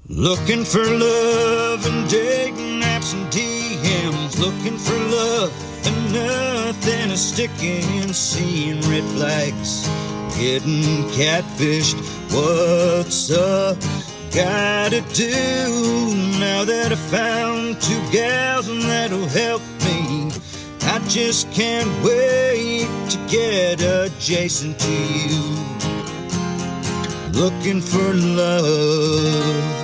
Looking for love and dating apps and DMs. Looking for love and nothing is sticking. Seeing red flags, getting catfished. What's up? Gotta do now that I found two gals and that'll help me. I just can't wait to get adjacent to you. Looking for love.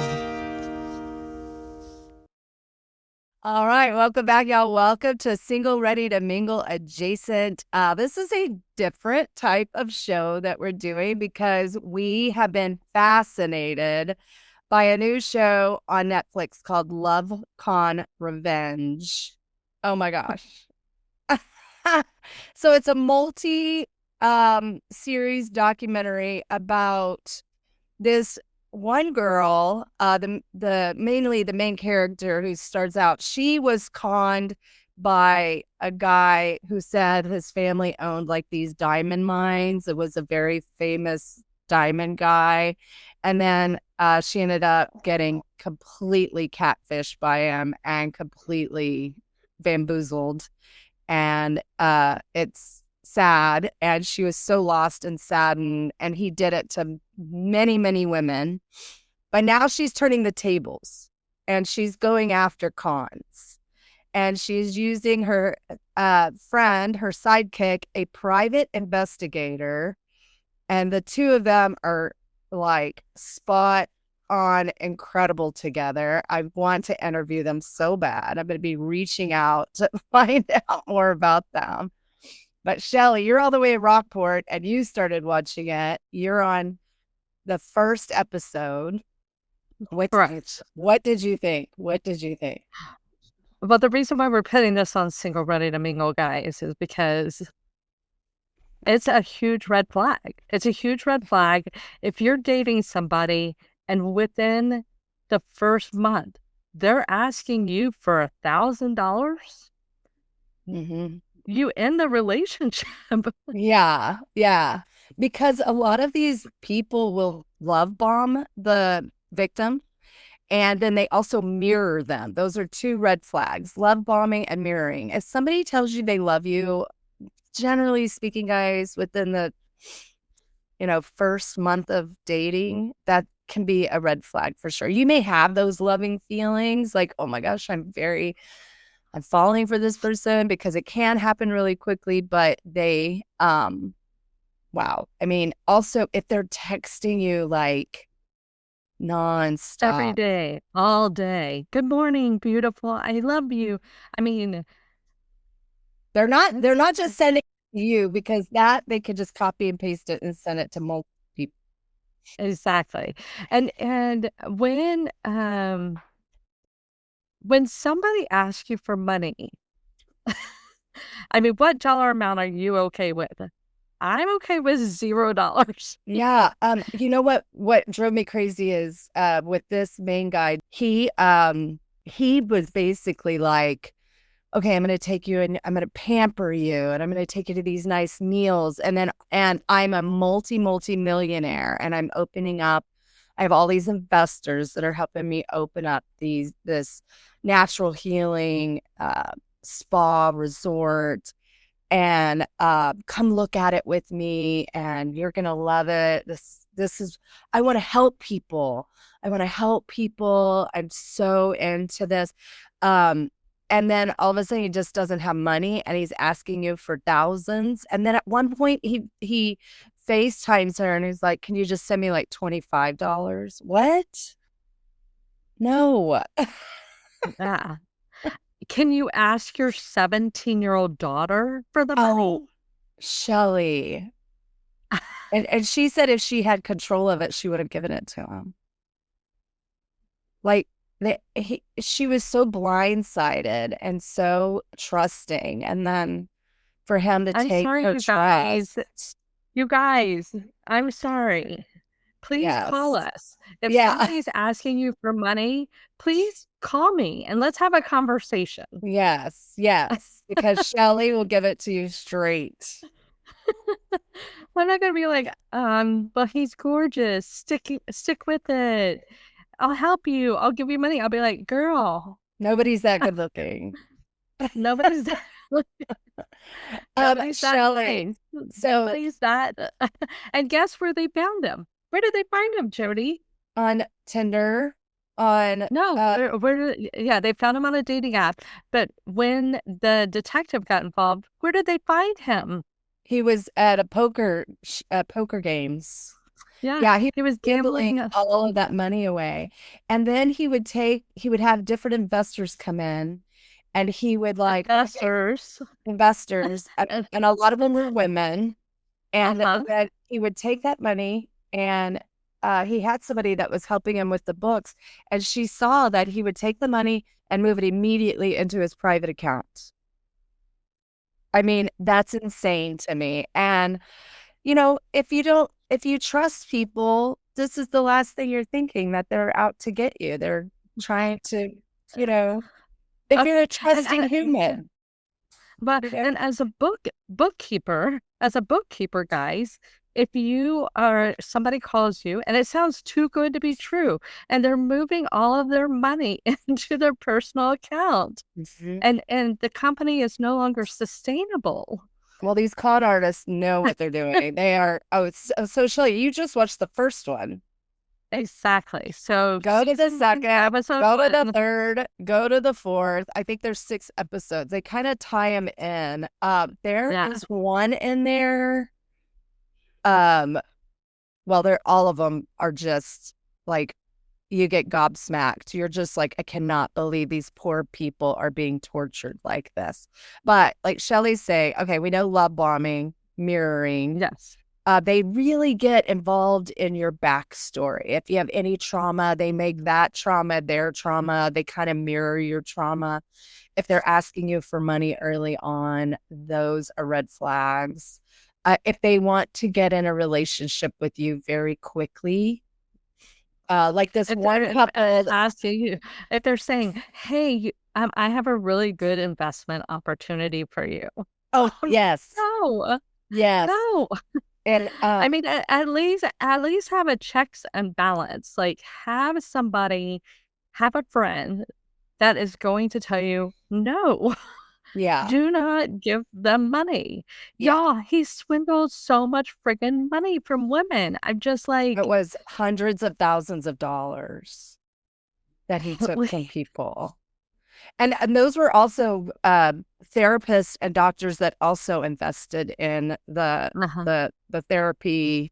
All right, welcome back, y'all. Welcome to Single Ready to Mingle Adjacent. This is a different type of show that we're doing because we have been fascinated by a new show on Netflix called Love Con Revenge. Oh my gosh. So it's a multi-series documentary about this one girl, mainly the main character who starts out, she was conned by a guy who said his family owned like these diamond mines. It was a very famous diamond guy. And then she ended up getting completely catfished by him and completely bamboozled. And it's sad, and she was so lost and saddened, and he did it to many, many women. But now she's turning the tables, and she's going after cons, and she's using her friend, her sidekick, a private investigator, and the two of them are like spot on incredible together. I want to interview them so bad. I'm going to be reaching out to find out more about them. But Shelly, you're all the way in Rockport and you started watching it. You're on the first episode. Right. What did you think? What did you think? Well, the reason why we're putting this on Single Ready to Mingle, guys, is because it's a huge red flag. It's a huge red flag if you're dating somebody and within the first month, they're asking you for $1,000. Mm-hmm. You end the relationship. Yeah. Because a lot of these people will love bomb the victim, and then they also mirror them. Those are two red flags: love bombing and mirroring. If somebody tells you they love you, generally speaking, guys, within the first month of dating, that can be a red flag for sure. You may have those loving feelings like, oh my gosh, I'm falling for this person, because it can happen really quickly, but they, wow. I mean, also if they're texting you like nonstop. Every day, all day. Good morning, beautiful. I love you. I mean, they're not just sending it to you, because that they could just copy and paste it and send it to multiple people. Exactly. And when somebody asks you for money, I mean, what dollar amount are you okay with? I'm okay with $0. Yeah. You know what drove me crazy is with this main guy, he was basically like, okay, I'm going to take you and I'm going to pamper you and I'm going to take you to these nice meals. And I'm a multi-millionaire, and I'm opening up. I have all these investors that are helping me open up this natural healing spa resort, and come look at it with me, and you're gonna love it. This is, I want to help people. I'm so into this. And then all of a sudden he just doesn't have money, and he's asking you for thousands. And then at one point he FaceTimes her and he's like, can you just send me like $25? What? No. Yeah. Can you ask your 17-year-old daughter for the money? Oh, Shelly. and she said if she had control of it, she would have given it to him. Like, she was so blindsided and so trusting, and then for him to take her trust. You guys, I'm sorry. Please call us. If somebody's asking you for money, please call me and let's have a conversation. Yes, because Shelly will give it to you straight. I'm not gonna be like, well, he's gorgeous. Stick with it. I'll help you. I'll give you money. I'll be like, girl, Nobody's that good looking. nobody's that, nobody's that Shelley. nice. So Nobody's that. And guess where they found him? Where did they find him, Jody? on Tinder, on No, yeah, they found him on a dating app. But when the detective got involved, where did they find him? he was at a poker games. Yeah, Yeah, he he was gambling gambling. all of that money away. And then he would have different investors come in, and he would like Investors. investors, and a lot of them were women. And Uh-huh. then he would take that money, and he had somebody that was helping him with the books, and she saw that he would take the money and move it immediately into his private account. I mean, that's insane to me. And, if you trust people, this is the last thing you're thinking, that they're out to get you. They're trying to, if you're a trusting human. But and as a bookkeeper, guys, if you are somebody calls you and it sounds too good to be true, and they're moving all of their money into their personal account, and the company is no longer sustainable. Well, these con artists know what they're doing. They are, so Shelly, you just watched the first one. Exactly. So Go to the second, episode go to the one. third, go to the fourth. I think there's 6 episodes. They kind of tie them in. There is one in there. Well, all of them are just like, you get gobsmacked. You're just like, I cannot believe these poor people are being tortured like this. But like Shelly say, okay, we know love bombing, mirroring. Yes. They really get involved in your backstory. If you have any trauma, they make that trauma their trauma. They kind of mirror your trauma. If they're asking you for money early on, those are red flags. If they want to get in a relationship with you very quickly, like this one couple, asking you if they're saying, "Hey, I have a really good investment opportunity for you." Oh yes, no, yes, no. and I mean, at least have a checks and balance. Like, have a friend that is going to tell you no. yeah, Do not give them money. yeah. Y'all, he swindled so much friggin' money from women. I'm just like, It was hundreds of thousands of dollars that he took from people. And those were also therapists and doctors that also invested in the therapy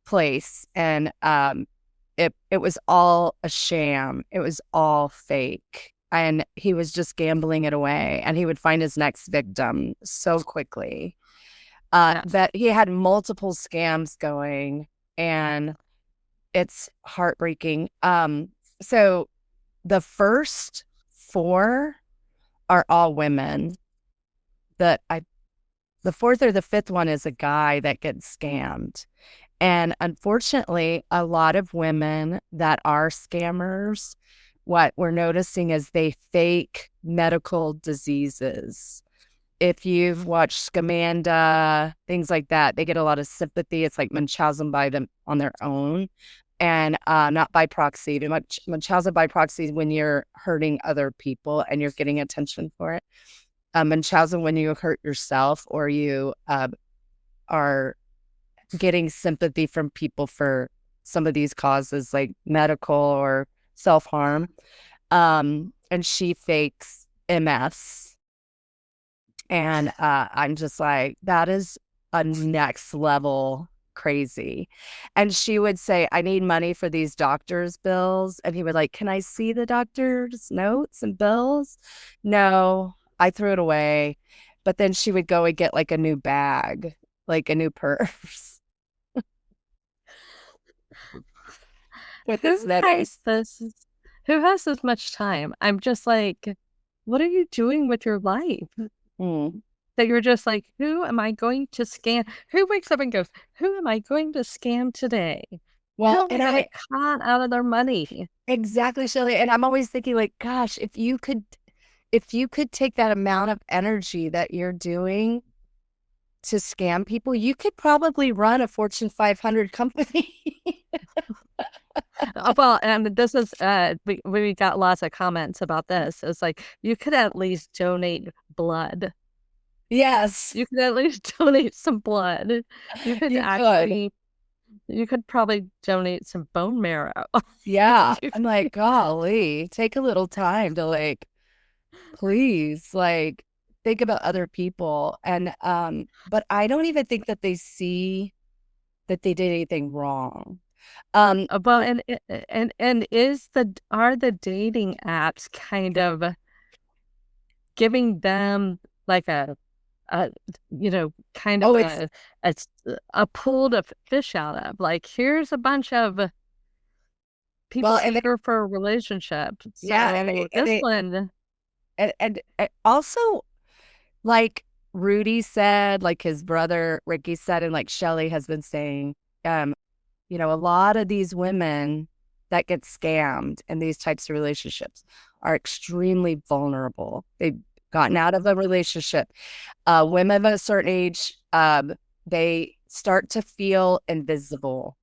place. And it was all a sham. It was all fake. And he was just gambling it away. And he would find his next victim so quickly. That he had multiple scams going, and it's heartbreaking. So the first 4 are all women. The 4th or the 5th one is a guy that gets scammed. And unfortunately, a lot of women that are scammers, what we're noticing is they fake medical diseases. If you've watched Scamanda, things like that, they get a lot of sympathy. It's like Munchausen by them on their own, and not by proxy. Munchausen by proxy is when you're hurting other people and you're getting attention for it. Munchausen when you hurt yourself, or you are getting sympathy from people for some of these causes, like medical or self-harm. And she fakes MS. And I'm just like, that is a next level crazy. And she would say, I need money for these doctor's bills. And he would like, can I see the doctor's notes and bills? No, I threw it away. But then she would go and get like a new bag, like a new purse. With this who has this much time? I'm just like, what are you doing with your life? That you're just like, who am I going to scam? Who wakes up and goes, who am I going to scam today? Well, and I con out of their money. Exactly, Shelly. And I'm always thinking, like, gosh, if you could take that amount of energy that you're doing to scam people, you could probably run a Fortune 500 company. Well, and this is we got lots of comments about this. It's like you could at least donate blood. Yes, You could at least donate some blood. You could you could. actually, you could probably donate some bone marrow. Yeah. You I'm like, golly, take a little time to like, please, like, think about other people. And but I don't even think that they see that they did anything wrong. Well, and are the dating apps kind of giving them like a kind of Oh, it's a pool to fish out of? Like, here's a bunch of people well, and eager for a relationship. yeah, So this one, and also, like Rudy said, like his brother Ricky said, and like Shelly has been saying, a lot of these women that get scammed in these types of relationships are extremely vulnerable. They've gotten out of a relationship. Women of a certain age, they start to feel invisible.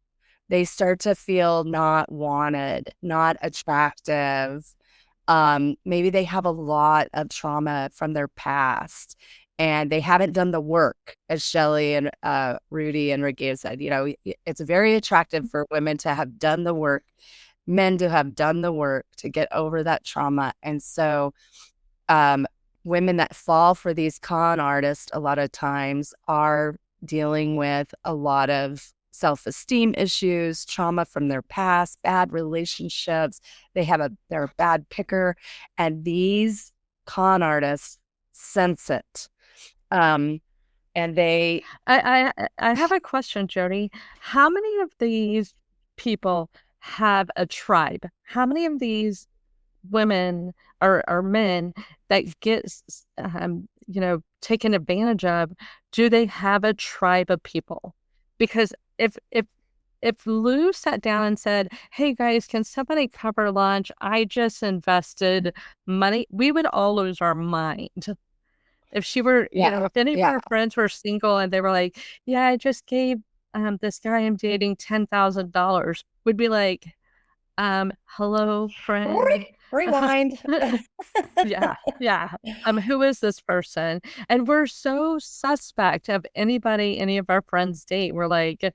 They start to feel not wanted, not attractive. Maybe they have a lot of trauma from their past and they haven't done the work, as Shelly and Rudy and Ricky have said. It's very attractive for women to have done the work, men to have done the work to get over that trauma. And so women that fall for these con artists a lot of times are dealing with a lot of self-esteem issues, trauma from their past, bad relationships. They're a bad picker, and these con artists sense it. And they I have a question, Jody. How many of these people have a tribe? How many of these women or men that get taken advantage of, do they have a tribe of people? Because if Lou sat down and said, "Hey guys, can somebody cover lunch? I just invested money," we would all lose our mind. If she were, if any of our friends were single and they were like, "Yeah, I just gave this guy I'm dating $10,000," we'd be like, "Hello, friend." rewind. Yeah. Who is this person? And we're so suspect of anybody any of our friends date. We're like,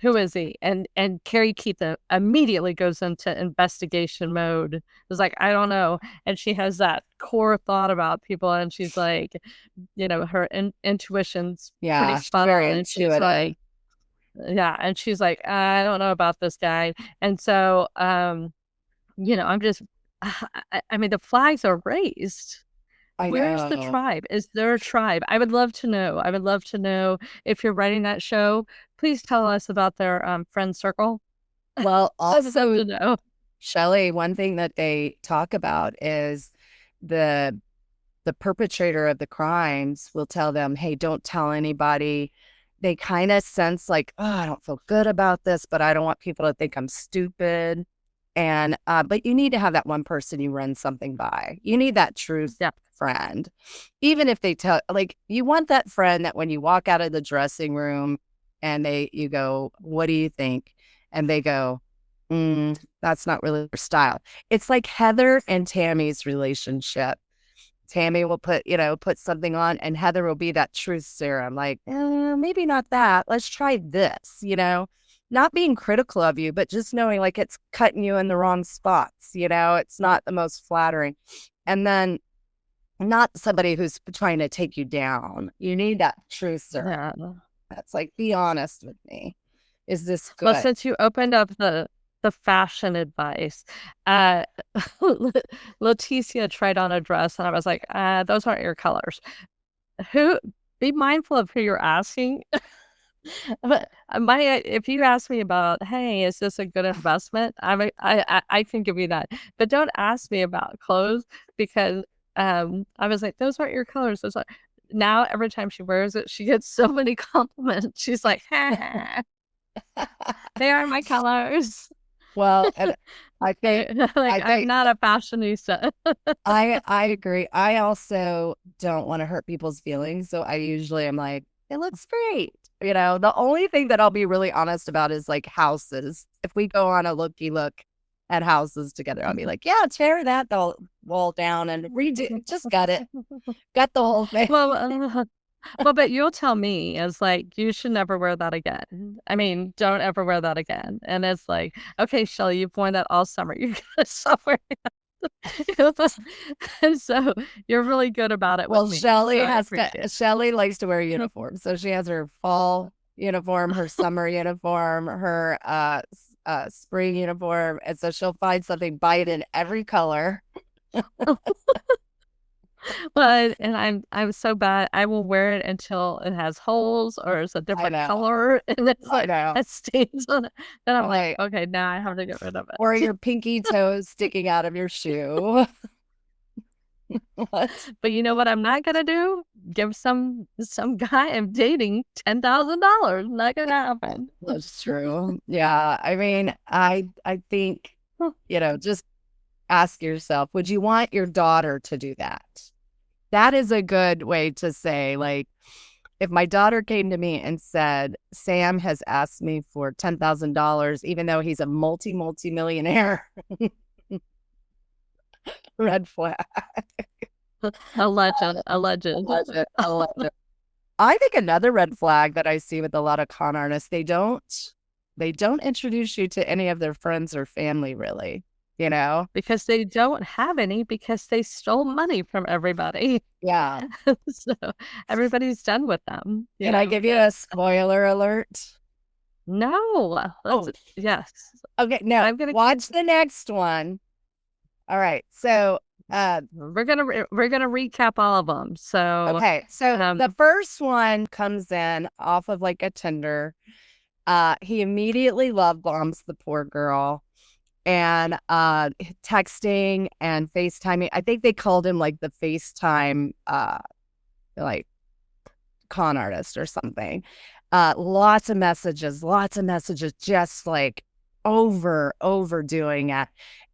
who is he? And Carrie Keitha immediately goes into investigation mode. It's like, I don't know. And she has that core thought about people, and she's like, her intuition's pretty spot very on. And she's intuitive. like, and she's like, I don't know about this guy. And so, I'm just, I mean, the flags are raised. Where's the tribe? Is there a tribe? I would love to know. I would love to know if you're writing that show. Please tell us about their friend circle. Well, also, know. Shelly, one thing that they talk about is the perpetrator of the crimes will tell them, "Hey, don't tell anybody." They kind of sense like, "Oh, I don't feel good about this, but I don't want people to think I'm stupid." And but you need to have that one person you run something by. You need that true friend. Even if they tell, like, you want that friend that when you walk out of the dressing room and you go, "What do you think?" And they go, "That's not really their style." It's like Heather and Tammy's relationship. Tammy will put something on, and Heather will be that truth serum. Like, maybe not that. Let's try this, not being critical of you, but just knowing like it's cutting you in the wrong spots. It's not the most flattering. And then not somebody who's trying to take you down. You need that truth serum. Yeah. That's like, be honest with me. Is this good? Well, since you opened up the fashion advice, Leticia tried on a dress, and I was like, those aren't your colors. Be mindful of who you're asking. But if you ask me about, hey, is this a good investment? I can give you that, but don't ask me about clothes, because I was like, those aren't your colors. Now every time she wears it, she gets so many compliments. She's like, they are my colors. Well, and I think I'm not a fashionista. I agree. I also don't want to hurt people's feelings, so I usually am like, it looks great. You know, the only thing that I'll be really honest about is like houses. If we go on a looky look at houses together, I'll be like, yeah, tear that the wall down and redo, just gut it, gut the whole thing. Well, but you'll tell me, it's like, you should never wear that again. I mean, don't ever wear that again. And it's like, okay, Shelly, you've worn that all summer. You're gonna stop wearing it. And so you're really good about it Well, with me. Shelly So I has appreciate it. Shelly likes to wear uniforms. So she has her fall uniform, her summer uniform, her spring uniform. And so she'll find something, buy it in every color. But and I'm so bad. I will wear it until it has holes or it's a different know. color, and it's I like know. it stains on it. Then I'm like, Like, okay, now I have to get rid of it. or your pinky toes sticking out of your shoe. What? But you know what I'm not gonna do? Give some guy I'm dating $10,000. Not gonna happen. That's true. Yeah. I mean, I think, you know, just ask yourself, would you want your daughter to do that? That is a good way to say, like, if my daughter came to me and said, Sam has asked me for $10,000, even though he's a multi-millionaire, red flag. A legend. I think another red flag that I see with a lot of con artists, they don't introduce you to any of their friends or family, really. You know, because they don't have any, because they stole money from everybody. Yeah. So everybody's done with them. Can I give you a spoiler alert? No. Yes. Okay, no. I'm gonna watch the next one. All right. So we're gonna recap all of them. So okay. So the first one comes in off of like a Tinder. He immediately love bombs the poor girl. And texting and FaceTiming. I think they called him like the FaceTime like con artist or something. Lots of messages, just like overdoing it.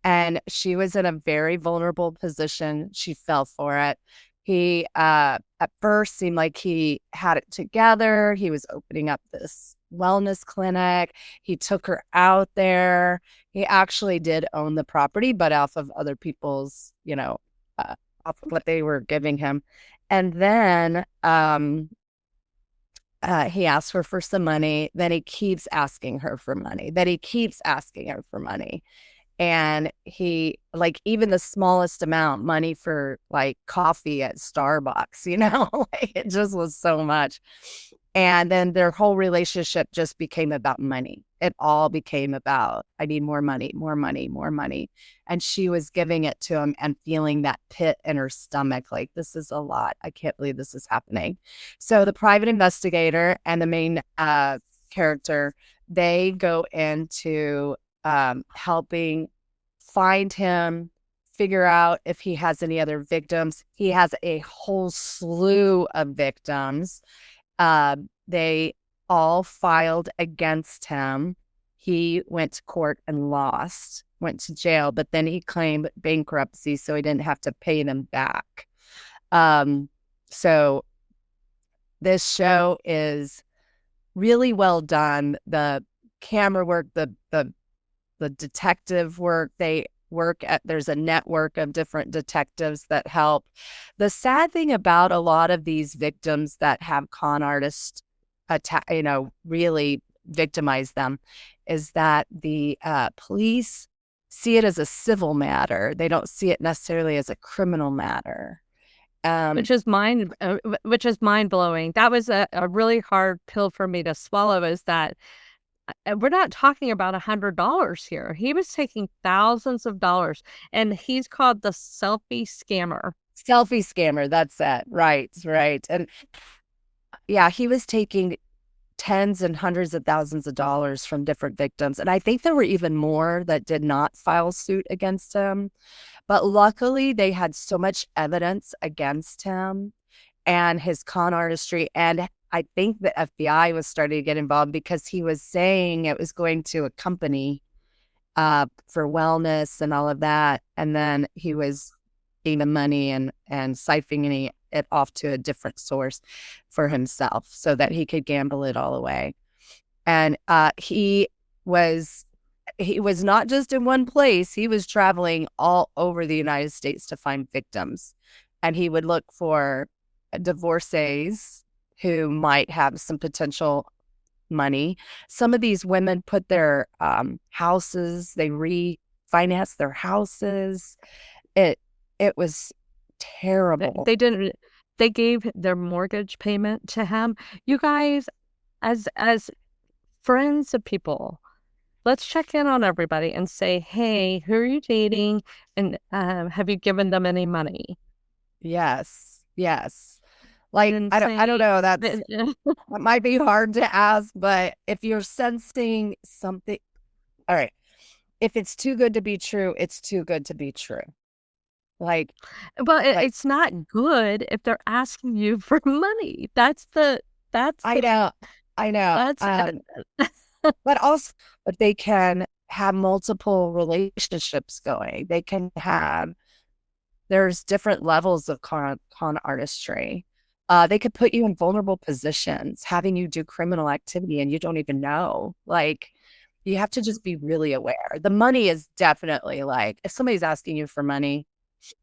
And she was in a very vulnerable position. She fell for it. He at first seemed like he had it together. He was opening up this wellness clinic. He took her out there. He actually did own the property, but off of other people's, you know, off of what they were giving him. And then he asked her for some money. Then he keeps asking her for money. And he, like, even the smallest amount, money for like coffee at Starbucks, you know, like, it just was so much. And then their whole relationship just became about money. It all became about, I need more money. And she was giving it to him and feeling that pit in her stomach, like, this is a lot. I can't believe this is happening. So the private investigator and the main character, they go into helping find him, figure out if he has any other victims. He has a whole slew of victims. They all filed against him. He went to court and lost, went to jail, but then he claimed bankruptcy, so he didn't have to pay them back. So this show is really well done. The camera work, the detective work, there's a network of different detectives that help. The sad thing about a lot of these victims that have con artists really victimize them is that the police see it as a civil matter. They don't see it necessarily as a criminal matter. Which is mind blowing. That was a really hard pill for me to swallow, is that we're not talking about $100 here. He was taking thousands of dollars, and he's called the selfie scammer. That's it. Right. And yeah, he was taking tens and hundreds of thousands of dollars from different victims. And I think there were even more that did not file suit against him. But luckily, they had so much evidence against him and his con artistry. And I think the FBI was starting to get involved because he was saying it was going to a company for wellness and all of that. And then he was getting the money and siphoning it off to a different source for himself so that he could gamble it all away. And he was not just in one place. He was traveling all over the United States to find victims. And he would look for divorcees who might have some potential money. Some of these women put their houses, they refinanced their houses. It was terrible. They gave their mortgage payment to him. You guys, as friends of people, let's check in on everybody and say, hey, who are you dating? And have you given them any money? Yes. Like, I don't know. That might be hard to ask, but if you're sensing something, all right. If it's too good to be true, it's too good to be true. Like, well, it's not good if they're asking you for money. I know. But they can have multiple relationships going. They can have, there's different levels of con artistry. They could put you in vulnerable positions, having you do criminal activity and you don't even know. Like, you have to just be really aware. The money is definitely like, if somebody's asking you for money.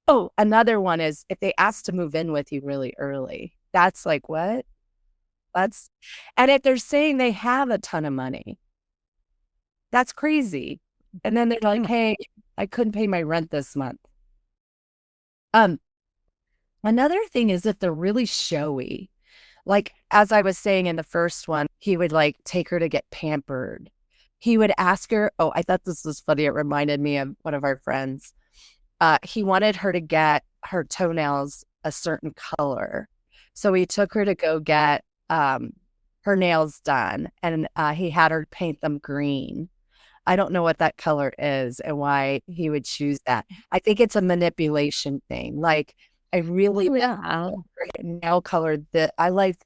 Oh, another one is if they ask to move in with you really early. That's like, what? And if they're saying they have a ton of money, that's crazy. And then they're like, hey, I couldn't pay my rent this month. Another thing is if they're really showy, like as I was saying in the first one, he would like take her to get pampered. He would ask her, oh, I thought this was funny. It reminded me of one of our friends. He wanted her to get her toenails a certain color. So he took her to go get her nails done, and he had her paint them green. I don't know what that color is and why he would choose that. I think it's a manipulation thing. Like, I really nail color that I like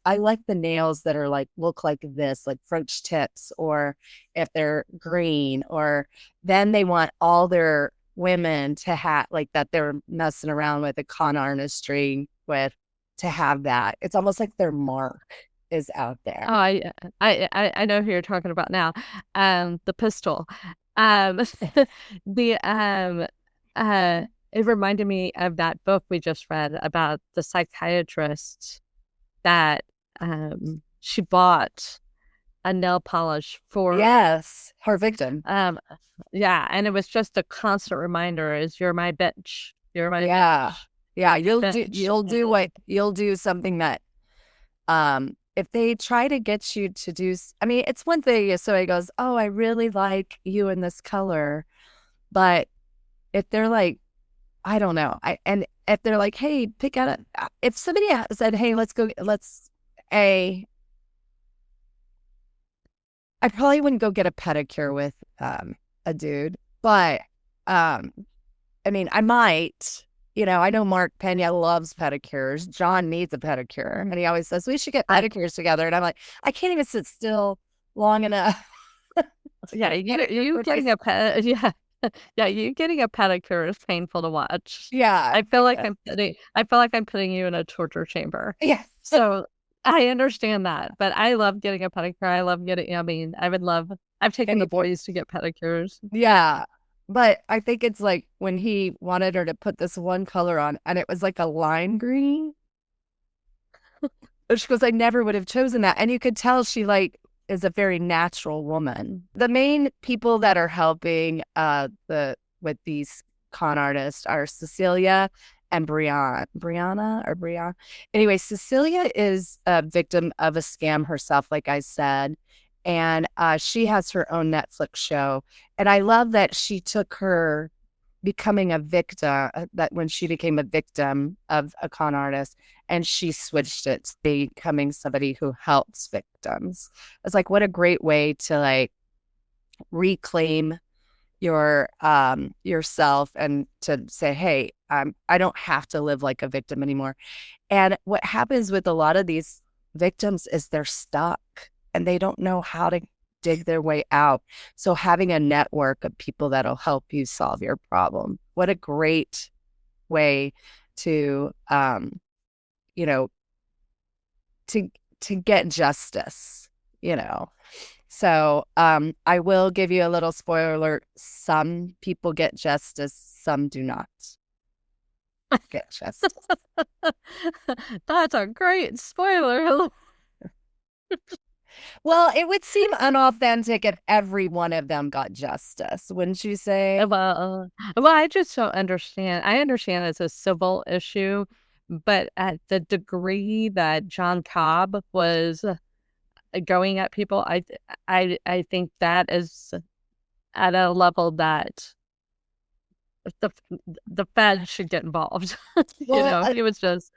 the nails that are like, look like this, like French tips, or if they're green, or then they want all their women to have like that they're messing around with a con artistry with, to have that. It's almost like their mark is out there. Oh, I know who you're talking about now. The pistol. It reminded me of that book we just read about the psychiatrist that she bought a nail polish for. Yes, her victim. Yeah, and it was just a constant reminder: is you're my bitch. You're my bitch. Yeah. You'll do something that if they try to get you to do, I mean, it's one thing if somebody goes, oh, I really like you in this color, but if they're like, I don't know, and if they're like, hey, pick out if somebody said, hey, I probably wouldn't go get a pedicure with a dude, but I mean, I might. You know, I know Mark Pena loves pedicures. John needs a pedicure. And he always says, we should get pedicures together. And I'm like, I can't even sit still long enough. Yeah, you getting a you getting a pedicure is painful to watch. Yeah. I feel like I'm putting you in a torture chamber. Yeah. So I understand that. But I love getting a pedicure. I've taken the boys to get pedicures. Yeah. But I think it's like when he wanted her to put this one color on and it was like a lime green. She goes, I never would have chosen that. And you could tell she like is a very natural woman. The main people that are helping with these con artists are Cecilia and Brianna. Anyway, Cecilia is a victim of a scam herself, like I said. And she has her own Netflix show. And I love that she took her becoming a victim, that when she became a victim of a con artist, and she switched it to becoming somebody who helps victims. It's like, what a great way to like reclaim your yourself and to say, hey, I don't have to live like a victim anymore. And what happens with a lot of these victims is they're stuck and they don't know how to dig their way out. So having a network of people that'll help you solve your problem. What a great way to you know, to get justice, you know. So I will give you a little spoiler alert. Some people get justice, some do not get justice. That's a great spoiler. Well, it would seem unauthentic if every one of them got justice, wouldn't you say? Well, I just don't understand. I understand it's a civil issue, but at the degree that John Cobb was going at people, I think that is at a level that the the Fed should get involved. Well, He was just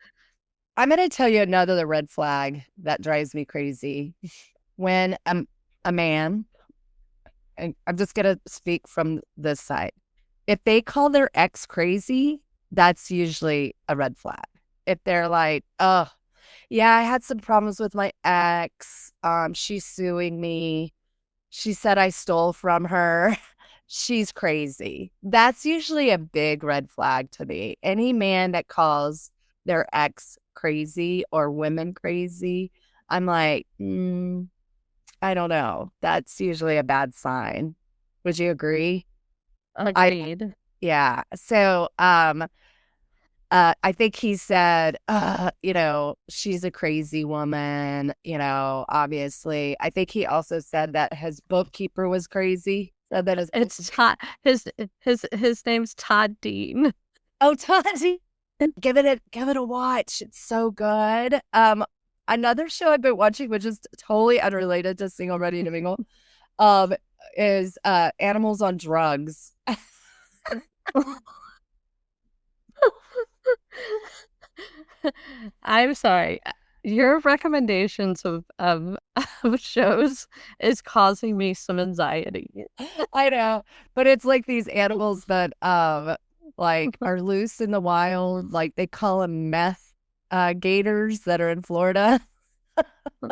I'm going to tell you another red flag that drives me crazy. When a man, and I'm just going to speak from this side, if they call their ex crazy, that's usually a red flag. If they're like, oh, yeah, I had some problems with my ex. She's suing me. She said I stole from her. She's crazy. That's usually a big red flag to me. Any man that calls their ex crazy or women crazy, I'm like, I don't know. That's usually a bad sign. Would you agree? agreed. Yeah. So, I think he said, she's a crazy woman, obviously. I think he also said that his bookkeeper was crazy. Said that It's Todd. His name's Todd Dean. Oh, Tati, give it a watch. It's so good. Another show I've been watching, which is totally unrelated to Single Ready to Mingle, is Animals on Drugs. I'm sorry. Your recommendations of shows is causing me some anxiety. I know, but it's like these animals that like are loose in the wild. Like they call them meth gators that are in Florida.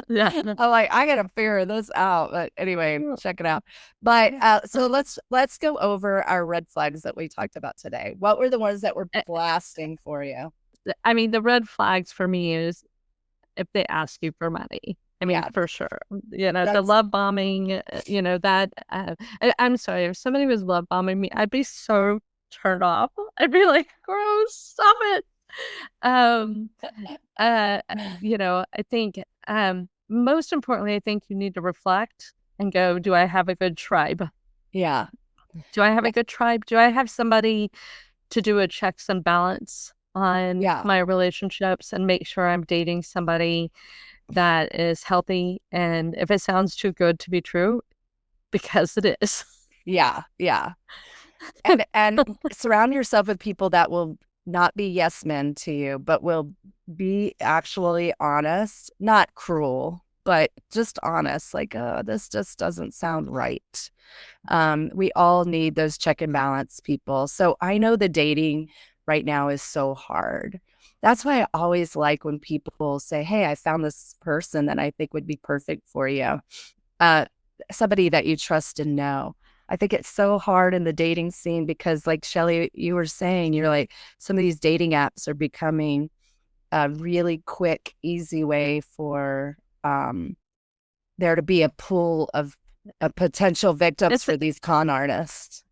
Yeah. I'm like, I gotta figure this out. But anyway, check it out. But so let's go over our red flags that we talked about today. What were the ones that were blasting for you? I mean, the red flags for me is if they ask you for money. I mean, Yeah. for sure. The That's- love bombing, that. I'm sorry. If somebody was love bombing me, I'd be so turned off. I'd be like, gross, stop it. I think, most importantly, I think you need to reflect and go, do I have a good tribe? Yeah. Do I have a good tribe? Do I have somebody to do a checks and balance on Yeah. my relationships and make sure I'm dating somebody that is healthy? And if it sounds too good to be true, because it is. Yeah. Yeah. And surround yourself with people that will not be yes men to you, but will be actually honest, not cruel, but just honest. Like, this just doesn't sound right. We all need those check and balance people. So I know the dating right now is so hard. That's why I always like when people say, hey, I found this person that I think would be perfect for you. Somebody that you trust and know. I think it's so hard in the dating scene because, like Shelly, you were saying, you're like, some of these dating apps are becoming a really quick, easy way for there to be a pool of potential victims for these con artists.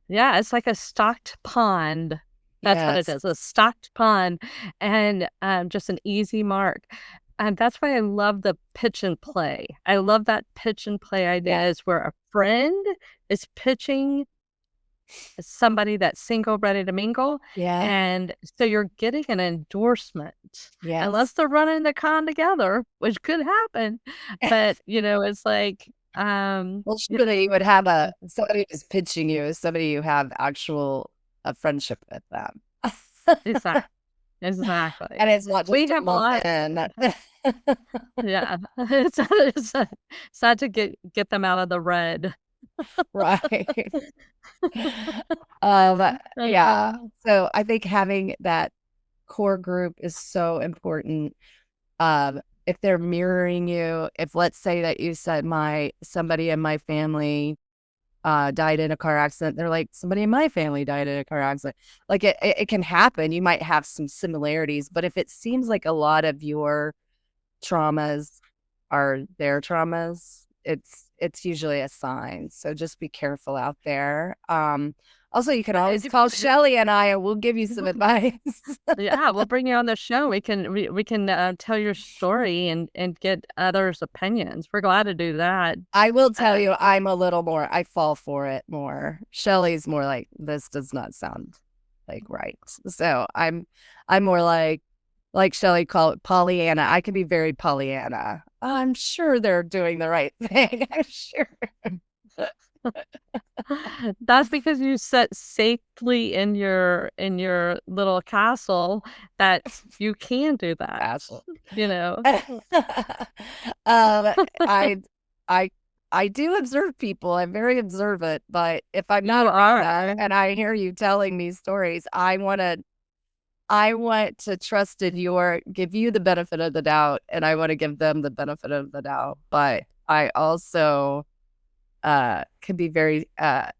Yeah, it's like a stocked pond. That's what it Yes. is, a stocked pond, and just an easy mark. And that's why I love the pitch and play. I love that pitch and play idea is where a friend is pitching somebody that's single, ready to mingle. Yeah. And so you're getting an endorsement. Yes. Unless they're running the con together, which could happen. But, it's like, well, surely you would have somebody who's pitching you is somebody you have actual a friendship with them. Exactly. And it's not just we have a lot. Yeah, it's sad to get them out of the red. Right. Yeah. So I think having that core group is so important. If they're mirroring you, if let's say that you said somebody in my family died in a car accident, they're like, somebody in my family died in a car accident. Like it can happen. You might have some similarities, but if it seems like a lot of your traumas are their traumas, it's usually a sign. So just be careful out there. Also, you can always call Shelly and I, and we'll give you some advice. Yeah, we'll bring you on the show. We can tell your story and get others' opinions. We're glad to do that. I will tell you, I'm a little more, I fall for it more. Shelly's more like, this does not sound like right. So I'm more like Shelly called it Pollyanna. I can be very Pollyanna. I'm sure they're doing the right thing. I'm sure. That's because you sit safely in your little castle that you can do that. Castle. You know. I do observe people. I'm very observant, but if I'm not and I hear you telling me stories, I want to trust in give you the benefit of the doubt, and I want to give them the benefit of the doubt. But I also can be very I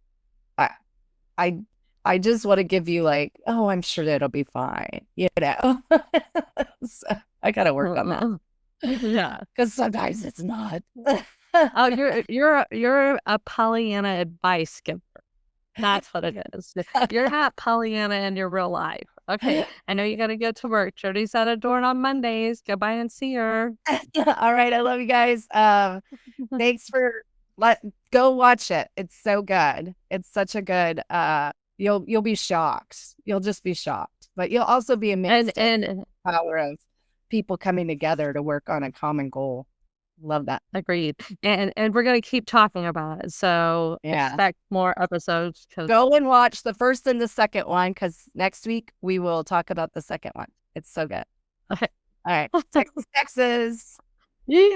just want to give you like, oh, I'm sure it'll be fine, you know. So I gotta work on that. Yeah, because sometimes it's not. Oh, you're a Pollyanna advice giver. That's what it is. You're not Pollyanna in your real life. Okay, I know you got to go to work. Jody's at a door on Mondays. Go by and see her. All right, I love you guys. Thanks for go watch it. It's so good. It's such a good. You'll be shocked. You'll just be shocked, but you'll also be amazed at the power of people coming together to work on a common goal. Love that. Agreed. And we're going to keep talking about it. So expect more episodes. Go and watch the first and the second one, because next week we will talk about the second one. It's so good. Okay. All right. Texas. Yeehaw!